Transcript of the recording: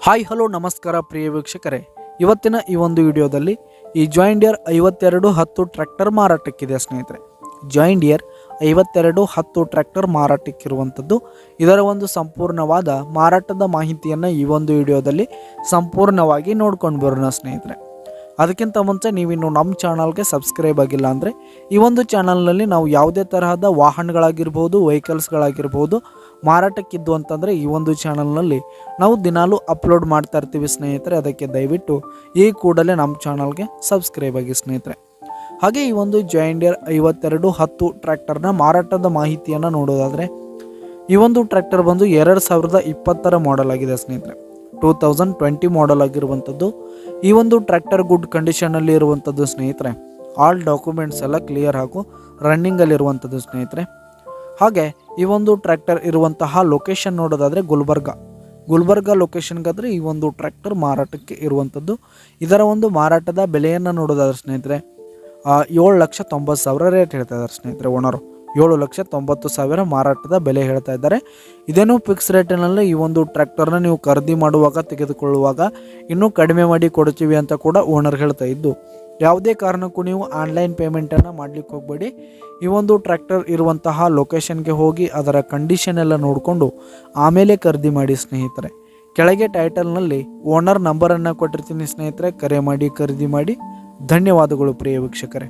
Hi hello ನಮಸ್ಕಾರ ಪ್ರಿಯ ವೀಕ್ಷಕರೇ, ಇವತ್ತಿನ ಈ ಒಂದು ವಿಡಿಯೋದಲ್ಲಿ ಈ ಜಾನ್ ಡಿಯರ್ 5210 ಟ್ರ್ಯಾಕ್ಟರ್ ಮಾರಾಟಕ್ಕಿದೆ ಸ್ನೇಹಿತರೆ. ಜಾನ್ ಡಿಯರ್ 5210 ಟ್ರ್ಯಾಕ್ಟರ್ ಮಾರಾಟಕ್ಕಿರುವಂಥದ್ದು. ಇದರ ಒಂದು ಸಂಪೂರ್ಣವಾದ ಮಾರಾಟದ ಮಾಹಿತಿಯನ್ನು ಈ ಒಂದು ವಿಡಿಯೋದಲ್ಲಿ ಸಂಪೂರ್ಣವಾಗಿ ನೋಡ್ಕೊಂಡು ಬರೋಣ ಸ್ನೇಹಿತರೆ. ಅದಕ್ಕಿಂತ ಮುಂಚೆ ನೀವಿನ್ನು ನಮ್ಮ ಚಾನಲ್ಗೆ ಸಬ್ಸ್ಕ್ರೈಬ್ ಆಗಿಲ್ಲ ಅಂದರೆ ಈ ಒಂದು ಚಾನಲ್ನಲ್ಲಿ ನಾವು ಯಾವುದೇ ತರಹದ ವಾಹನಗಳಾಗಿರ್ಬೋದು, ವೆಹಿಕಲ್ಸ್ಗಳಾಗಿರ್ಬೋದು ಮಾರಾಟಕ್ಕಿದ್ದು ಅಂತಂದರೆ ಈ ಒಂದು ಚಾನಲ್ನಲ್ಲಿ ನಾವು ದಿನಾಲೂ ಅಪ್ಲೋಡ್ ಮಾಡ್ತಾ ಇರ್ತೀವಿ ಸ್ನೇಹಿತರೆ. ಅದಕ್ಕೆ ದಯವಿಟ್ಟು ಈ ಕೂಡಲೇ ನಮ್ಮ ಚಾನಲ್ಗೆ ಸಬ್ಸ್ಕ್ರೈಬ್ ಆಗಿ ಸ್ನೇಹಿತರೆ. ಹಾಗೆ ಈ ಒಂದು ಜಾನ್ ಡಿಯರ್ 5210 ಟ್ರ್ಯಾಕ್ಟರ್ನ ಮಾರಾಟದ ಮಾಹಿತಿಯನ್ನು ನೋಡೋದಾದರೆ, ಈ ಒಂದು ಟ್ರ್ಯಾಕ್ಟರ್ ಬಂದು 2020 ಮಾಡೆಲ್ ಆಗಿದೆ ಸ್ನೇಹಿತರೆ. 2020 ಮಾಡೆಲ್ ಆಗಿರುವಂಥದ್ದು. ಈ ಒಂದು ಟ್ರ್ಯಾಕ್ಟರ್ ಗುಡ್ ಕಂಡೀಷನಲ್ಲಿ ಇರುವಂಥದ್ದು ಸ್ನೇಹಿತರೆ. ಆಲ್ ಡಾಕ್ಯುಮೆಂಟ್ಸ್ ಎಲ್ಲ ಕ್ಲಿಯರ್ ಹಾಗೂ ರನ್ನಿಂಗಲ್ಲಿರುವಂಥದ್ದು ಸ್ನೇಹಿತರೆ. ಹಾಗೆ ಈ ಒಂದು ಟ್ರ್ಯಾಕ್ಟರ್ ಇರುವಂತಹ ಲೊಕೇಶನ್ ನೋಡೋದಾದರೆ ಗುಲ್ಬರ್ಗ ಲೊಕೇಶನ್ಗಾದರೆ ಈ ಒಂದು ಟ್ರ್ಯಾಕ್ಟರ್ ಮಾರಾಟಕ್ಕೆ ಇರುವಂಥದ್ದು. ಇದರ ಒಂದು ಮಾರಾಟದ ಬೆಲೆಯನ್ನು ನೋಡೋದಾದ್ರೆ ಸ್ನೇಹಿತರೆ 7,90,000 ರೇಟ್ ಹೇಳ್ತಾ ಇದ್ದಾರೆ ಸ್ನೇಹಿತರೆ. ಓನರು 7,90,000 ಮಾರಾಟದ ಬೆಲೆ ಹೇಳ್ತಾ ಇದ್ದಾರೆ. ಇದೇನು ಫಿಕ್ಸ್ ರೇಟಿನಲ್ಲಿ ಈ ಒಂದು ಟ್ರ್ಯಾಕ್ಟರ್ನ ನೀವು ಖರೀದಿ ಮಾಡುವಾಗ, ತೆಗೆದುಕೊಳ್ಳುವಾಗ ಇನ್ನೂ ಕಡಿಮೆ ಮಾಡಿ ಕೊಡ್ತೀವಿ ಅಂತ ಕೂಡ ಓನರ್ ಹೇಳ್ತಾ ಇದ್ದು, ಯಾವುದೇ ಕಾರಣಕ್ಕೂ ನೀವು ಆನ್ಲೈನ್ ಪೇಮೆಂಟನ್ನು ಮಾಡಲಿಕ್ಕೆ ಹೋಗಬೇಡಿ. ಈ ಒಂದು ಟ್ರ್ಯಾಕ್ಟರ್ ಇರುವಂತಹ ಲೊಕೇಶನ್ಗೆ ಹೋಗಿ ಅದರ ಕಂಡೀಷನ್ ಎಲ್ಲ ನೋಡಿಕೊಂಡು ಆಮೇಲೆ ಖರೀದಿ ಮಾಡಿ ಸ್ನೇಹಿತರೆ. ಕೆಳಗೆ ಟೈಟಲ್ನಲ್ಲಿ ಓನರ್ ನಂಬರನ್ನು ಕೊಟ್ಟಿರ್ತೀನಿ ಸ್ನೇಹಿತರೆ, ಕರೆ ಮಾಡಿ ಖರೀದಿ ಮಾಡಿ. ಧನ್ಯವಾದಗಳು ಪ್ರಿಯ ವೀಕ್ಷಕರೇ.